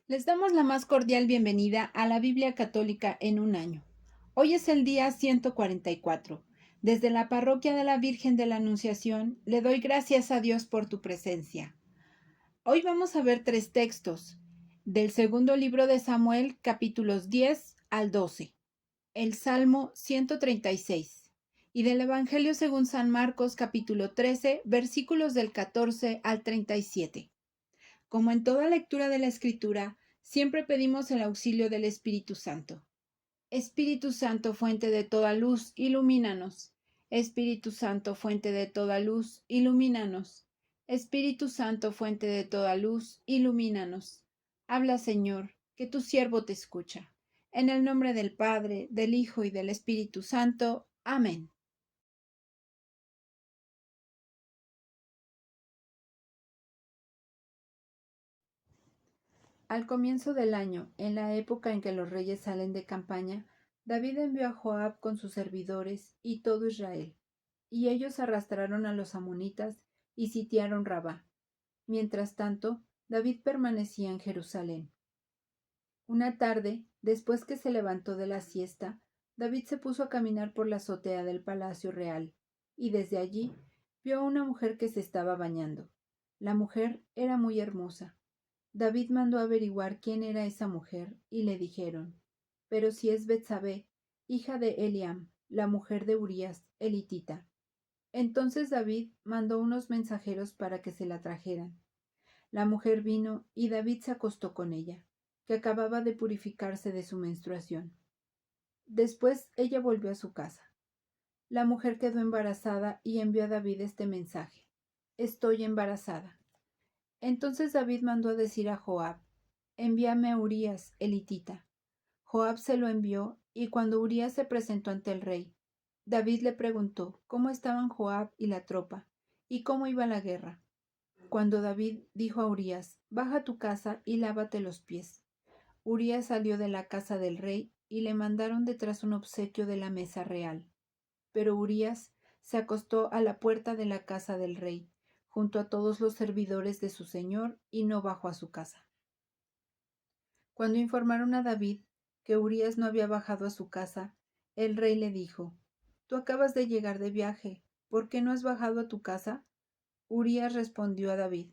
Les damos la más cordial bienvenida a la Biblia Católica en un año. Hoy es el día 144. Desde la Parroquia de la Virgen de la Anunciación, le doy gracias a Dios por tu presencia. Hoy vamos a ver tres textos del segundo libro de Samuel, capítulos 10 al 12, el Salmo 136 y del Evangelio según San Marcos, capítulo 13, versículos del 14 al 37. Como en toda lectura de la Escritura, siempre pedimos el auxilio del Espíritu Santo. Espíritu Santo, fuente de toda luz, ilumínanos. Espíritu Santo, fuente de toda luz, ilumínanos. Espíritu Santo, fuente de toda luz, ilumínanos. Habla, Señor, que tu siervo te escucha. En el nombre del Padre, del Hijo y del Espíritu Santo. Amén. Al comienzo del año, en la época en que los reyes salen de campaña, David envió a Joab con sus servidores y todo Israel, y ellos arrastraron a los amonitas y sitiaron Rabá. Mientras tanto, David permanecía en Jerusalén. Una tarde, después que se levantó de la siesta, David se puso a caminar por la azotea del palacio real, y desde allí vio a una mujer que se estaba bañando. La mujer era muy hermosa. David mandó averiguar quién era esa mujer, y le dijeron: pero si es Betsabé, hija de Eliam, la mujer de Urías, elitita. Entonces David mandó unos mensajeros para que se la trajeran. La mujer vino, y David se acostó con ella, que acababa de purificarse de su menstruación. Después ella volvió a su casa. La mujer quedó embarazada y envió a David este mensaje: estoy embarazada. Entonces David mandó a decir a Joab: envíame a Urías, elitita. Joab se lo envió, y cuando Urías se presentó ante el rey, David le preguntó cómo estaban Joab y la tropa, y cómo iba la guerra. Cuando David dijo a Urías: baja a tu casa y lávate los pies. Urías salió de la casa del rey, y le mandaron detrás un obsequio de la mesa real. Pero Urías se acostó a la puerta de la casa del rey, junto a todos los servidores de su señor, y no bajó a su casa. Cuando informaron a David que Urías no había bajado a su casa, el rey le dijo: tú acabas de llegar de viaje, ¿por qué no has bajado a tu casa? Urías respondió a David: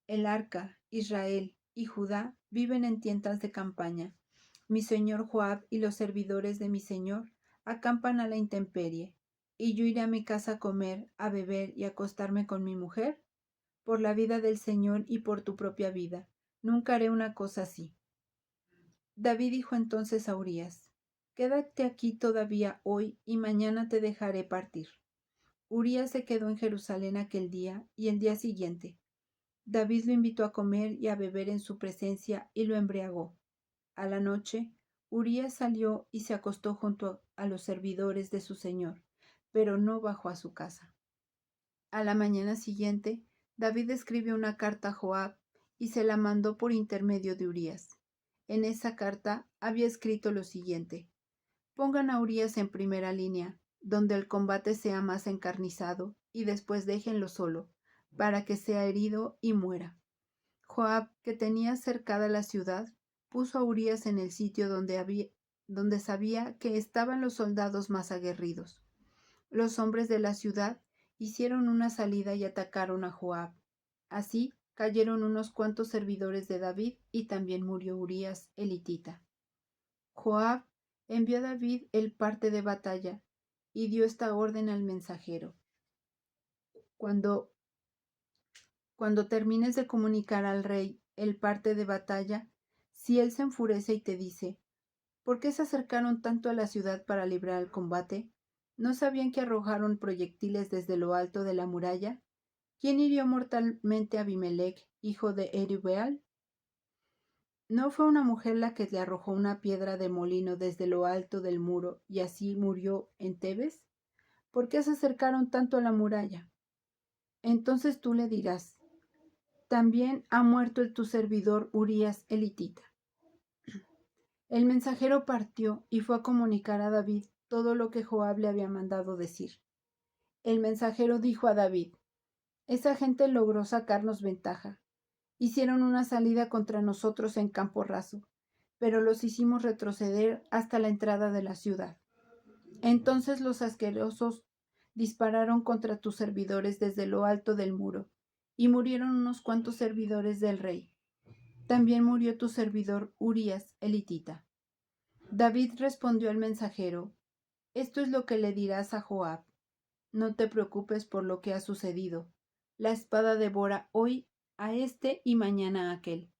el arca, Israel y Judá viven en tiendas de campaña. Mi señor Joab y los servidores de mi señor acampan a la intemperie. ¿Y yo iré a mi casa a comer, a beber y a acostarme con mi mujer? Por la vida del Señor y por tu propia vida, nunca haré una cosa así. David dijo entonces a Urías: quédate aquí todavía hoy y mañana te dejaré partir. Urías se quedó en Jerusalén aquel día y el día siguiente. David lo invitó a comer y a beber en su presencia y lo embriagó. A la noche, Urías salió y se acostó junto a los servidores de su señor, pero no bajó a su casa. A la mañana siguiente, David escribió una carta a Joab y se la mandó por intermedio de Urías. En esa carta había escrito lo siguiente: pongan a Urías en primera línea, donde el combate sea más encarnizado, y después déjenlo solo, para que sea herido y muera. Joab, que tenía cercada la ciudad, puso a Urías en el sitio donde sabía que estaban los soldados más aguerridos. Los hombres de la ciudad hicieron una salida y atacaron a Joab. Así cayeron unos cuantos servidores de David y también murió Urías elitita. Joab envió a David el parte de batalla y dio esta orden al mensajero: Cuando, cuando termines de comunicar al rey el parte de batalla, si él se enfurece y te dice: ¿por qué se acercaron tanto a la ciudad para librar el combate? ¿No sabían que arrojaron proyectiles desde lo alto de la muralla? ¿Quién hirió mortalmente a Abimelech, hijo de Erubeal? ¿No fue una mujer la que le arrojó una piedra de molino desde lo alto del muro y así murió en Tebes? ¿Por qué se acercaron tanto a la muralla? Entonces tú le dirás: también ha muerto tu servidor Urías elitita. El mensajero partió y fue a comunicar a David todo lo que Joab le había mandado decir. El mensajero dijo a David: esa gente logró sacarnos ventaja, Hicieron una salida contra nosotros en campo raso, pero los hicimos retroceder hasta la entrada de la ciudad. Entonces los asquerosos dispararon contra tus servidores desde lo alto del muro, y murieron unos cuantos servidores del rey. También murió tu servidor Urías, el hitita. David respondió al mensajero: Esto es lo que le dirás a Joab. No te preocupes por lo que ha sucedido. La espada devora hoy a este y mañana a aquel.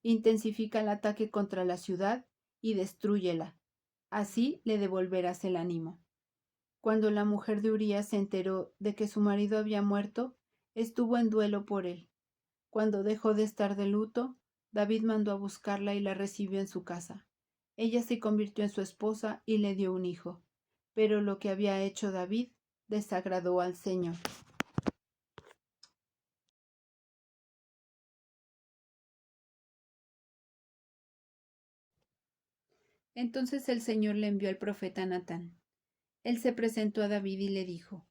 Intensifica el ataque contra la ciudad y destrúyela. Así le devolverás el ánimo. Cuando la mujer de Urías se enteró de que su marido había muerto, estuvo en duelo por él. Cuando dejó de estar de luto, David mandó a buscarla y la recibió en su casa. Ella se convirtió en su esposa y le dio un hijo. Pero lo que había hecho David desagradó al Señor. Entonces el Señor le envió al profeta Natán. Él se presentó a David y le dijo: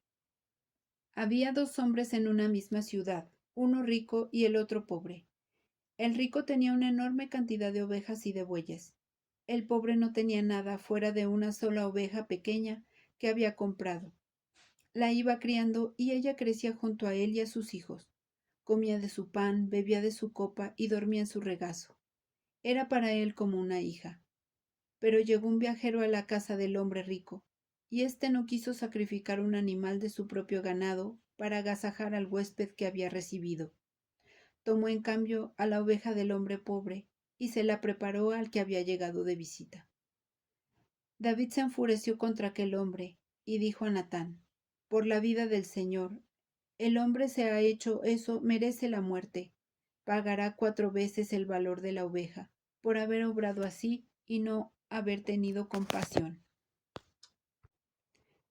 Había dos hombres en una misma ciudad, uno rico y el otro pobre. El rico tenía una enorme cantidad de ovejas y de bueyes. El pobre no tenía nada fuera de una sola oveja pequeña que había comprado. La iba criando y ella crecía junto a él y a sus hijos. Comía de su pan, bebía de su copa y dormía en su regazo. Era para él como una hija. Pero llegó un viajero a la casa del hombre rico, y éste no quiso sacrificar un animal de su propio ganado para agasajar al huésped que había recibido. Tomó en cambio a la oveja del hombre pobre y se la preparó al que había llegado de visita. David se enfureció contra aquel hombre y dijo a Natán: Por la vida del Señor, el hombre se ha hecho eso, merece la muerte. Pagará 4 veces el valor de la oveja por haber obrado así y no haber tenido compasión.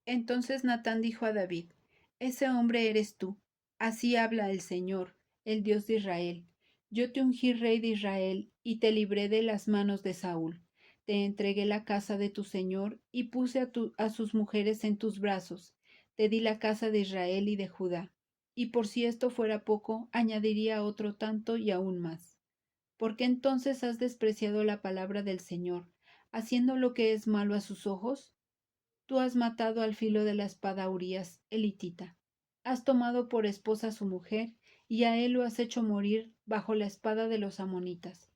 Entonces Natán dijo a David: Ese hombre eres tú. Así habla el Señor, el Dios de Israel. Yo te ungí rey de Israel y te libré de las manos de Saúl. Te entregué la casa de tu Señor y puse a sus mujeres en tus brazos. Te di la casa de Israel y de Judá. Y por si esto fuera poco, añadiría otro tanto y aún más. ¿Por qué entonces has despreciado la palabra del Señor, haciendo lo que es malo a sus ojos? Tú has matado al filo de la espada a Urías, el hitita. Has tomado por esposa a su mujer, y a él lo has hecho morir bajo la espada de los amonitas.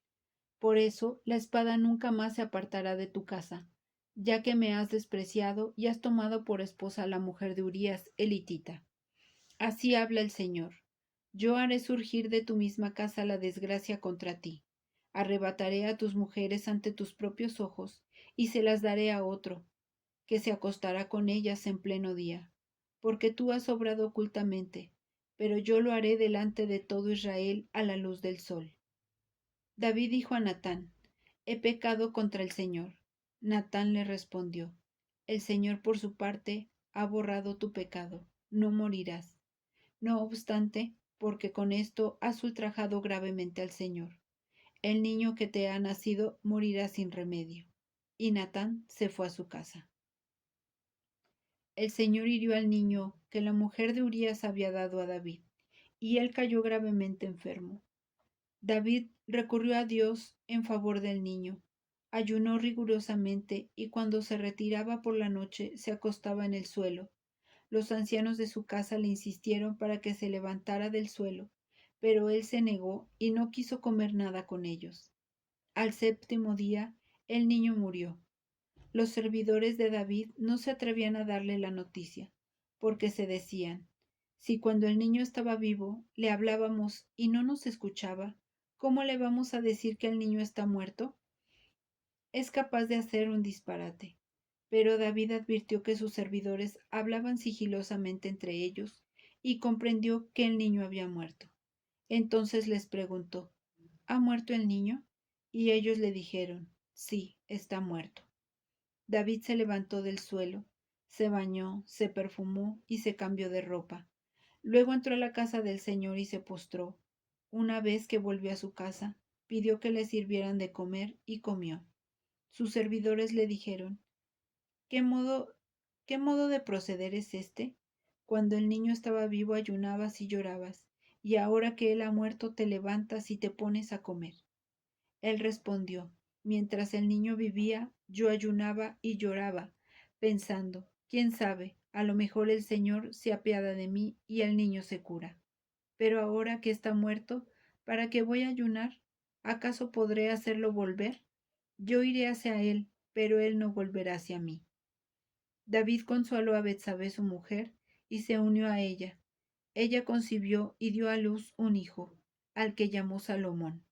Por eso la espada nunca más se apartará de tu casa, ya que me has despreciado y has tomado por esposa a la mujer de Urías, el hitita. Así habla el Señor: Yo haré surgir de tu misma casa la desgracia contra ti. Arrebataré a tus mujeres ante tus propios ojos, y se las daré a otro, que se acostará con ellas en pleno día, porque tú has obrado ocultamente, pero yo lo haré delante de todo Israel a la luz del sol. David dijo a Natán: He pecado contra el Señor. Natán le respondió: El Señor por su parte ha borrado tu pecado, no morirás. No obstante, porque con esto has ultrajado gravemente al Señor, el niño que te ha nacido morirá sin remedio. Y Natán se fue a su casa. El Señor hirió al niño que la mujer de Urías había dado a David, y él cayó gravemente enfermo. David recurrió a Dios en favor del niño, ayunó rigurosamente y cuando se retiraba por la noche se acostaba en el suelo. Los ancianos de su casa le insistieron para que se levantara del suelo, pero él se negó y no quiso comer nada con ellos. Al 7.º día, el niño murió. Los servidores de David no se atrevían a darle la noticia, porque se decían: si cuando el niño estaba vivo le hablábamos y no nos escuchaba, ¿cómo le vamos a decir que el niño está muerto? Es capaz de hacer un disparate. Pero David advirtió que sus servidores hablaban sigilosamente entre ellos y comprendió que el niño había muerto. Entonces les preguntó: ¿Ha muerto el niño? Y ellos le dijeron: sí, está muerto. David se levantó del suelo, se bañó, se perfumó y se cambió de ropa. Luego entró a la casa del Señor y se postró. Una vez que volvió a su casa, pidió que le sirvieran de comer y comió. Sus servidores le dijeron: ¿Qué modo de proceder es este? Cuando el niño estaba vivo ayunabas y llorabas, y ahora que él ha muerto te levantas y te pones a comer. Él respondió, mientras el niño vivía, yo ayunaba y lloraba, pensando, quién sabe, a lo mejor el Señor se apiada de mí y el niño se cura. Pero ahora que está muerto, ¿para qué voy a ayunar? ¿Acaso podré hacerlo volver? Yo iré hacia él, pero él no volverá hacia mí. David consoló a Betsabé su mujer y se unió a ella. Ella concibió y dio a luz un hijo, al que llamó Salomón.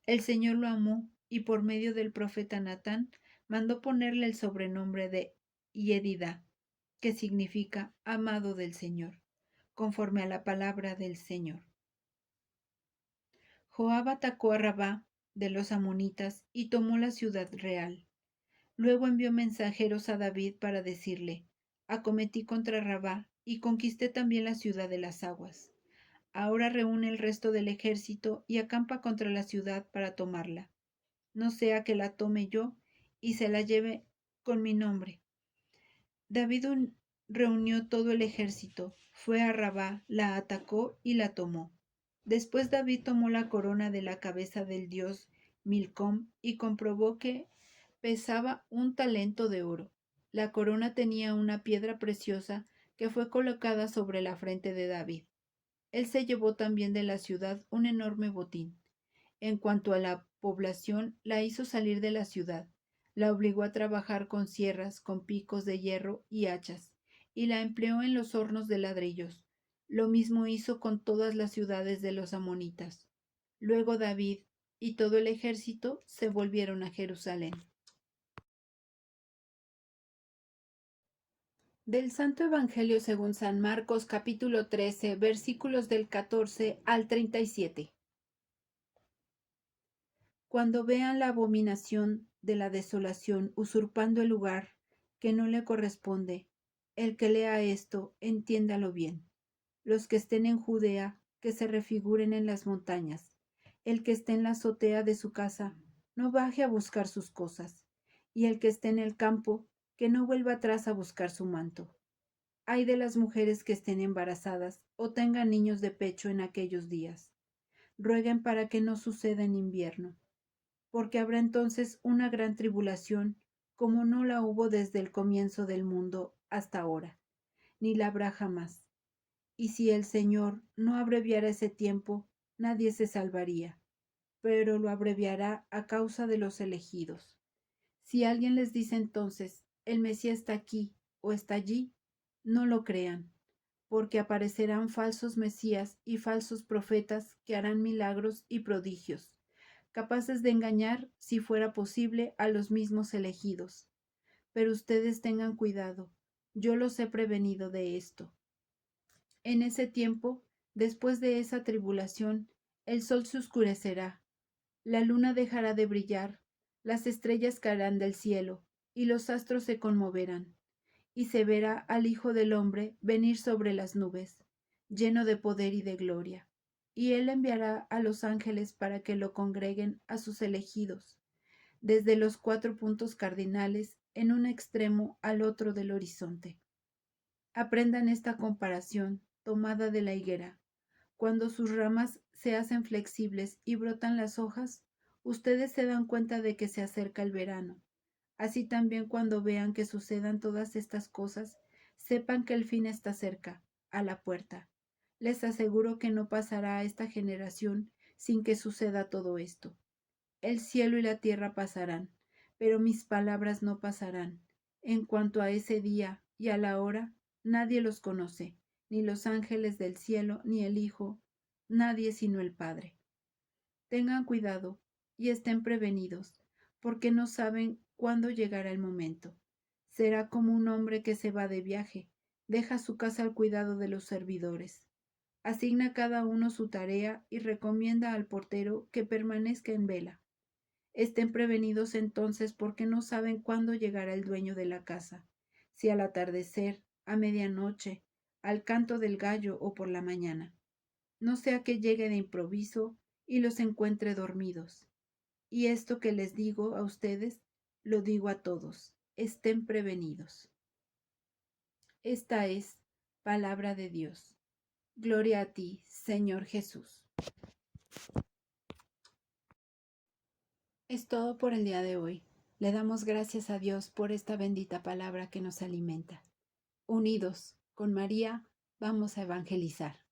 El Señor lo amó y por medio del profeta Natán mandó ponerle el sobrenombre de Yedidá, que significa amado del Señor, conforme a la palabra del Señor. Joab atacó a Rabá de los amonitas y tomó la ciudad real. Luego envió mensajeros a David para decirle, acometí contra Rabá y conquisté también la ciudad de las aguas. Ahora reúne el resto del ejército y acampa contra la ciudad para tomarla. No sea que la tome yo y se la lleve con mi nombre. David reunió todo el ejército, fue a Rabá, la atacó y la tomó. Después David tomó la corona de la cabeza del dios Milcom y comprobó que pesaba 1 talento de oro. La corona tenía una piedra preciosa que fue colocada sobre la frente de David. Él se llevó también de la ciudad un enorme botín. En cuanto a la población, la hizo salir de la ciudad, la obligó a trabajar con sierras, con picos de hierro y hachas, y la empleó en los hornos de ladrillos. Lo mismo hizo con todas las ciudades de los amonitas. Luego David y todo el ejército se volvieron a Jerusalén. Del Santo Evangelio según San Marcos, capítulo 13, versículos del 14 al 37. Cuando vean la abominación de la desolación usurpando el lugar que no le corresponde, el que lea esto, entiéndalo bien. Los que estén en Judea, que se refiguren en las montañas. El que esté en la azotea de su casa, no baje a buscar sus cosas. Y el que esté en el campo, que no vuelva atrás a buscar su manto. Ay de las mujeres que estén embarazadas o tengan niños de pecho en aquellos días. Rueguen para que no suceda en invierno, porque habrá entonces una gran tribulación, como no la hubo desde el comienzo del mundo hasta ahora, ni la habrá jamás. Y si el Señor no abreviara ese tiempo, nadie se salvaría, pero lo abreviará a causa de los elegidos. Si alguien les dice entonces, el Mesías está aquí o está allí, no lo crean, porque aparecerán falsos mesías y falsos profetas que harán milagros y prodigios, capaces de engañar, si fuera posible, a los mismos elegidos. Pero ustedes tengan cuidado, yo los he prevenido de esto. En ese tiempo, después de esa tribulación, el sol se oscurecerá, la luna dejará de brillar, las estrellas caerán del cielo, y los astros se conmoverán, y se verá al Hijo del Hombre venir sobre las nubes, lleno de poder y de gloria. Y él enviará a los ángeles para que lo congreguen a sus elegidos, desde los 4 puntos cardinales en un extremo al otro del horizonte. Aprendan esta comparación tomada de la higuera. Cuando sus ramas se hacen flexibles y brotan las hojas, ustedes se dan cuenta de que se acerca el verano. Así también cuando vean que sucedan todas estas cosas, sepan que el fin está cerca, a la puerta. Les aseguro que no pasará esta generación sin que suceda todo esto. El cielo y la tierra pasarán, pero mis palabras no pasarán. En cuanto a ese día y a la hora, nadie los conoce, ni los ángeles del cielo, ni el Hijo, nadie sino el Padre. Tengan cuidado y estén prevenidos, porque no saben cuándo llegará el momento. Será como un hombre que se va de viaje, deja su casa al cuidado de los servidores. Asigna a cada uno su tarea y recomienda al portero que permanezca en vela. Estén prevenidos entonces porque no saben cuándo llegará el dueño de la casa, si al atardecer, a medianoche, al canto del gallo o por la mañana. No sea que llegue de improviso y los encuentre dormidos. Y esto que les digo a ustedes, lo digo a todos. Estén prevenidos. Esta es palabra de Dios. Gloria a ti, Señor Jesús. Es todo por el día de hoy. Le damos gracias a Dios por esta bendita palabra que nos alimenta. Unidos con María, vamos a evangelizar.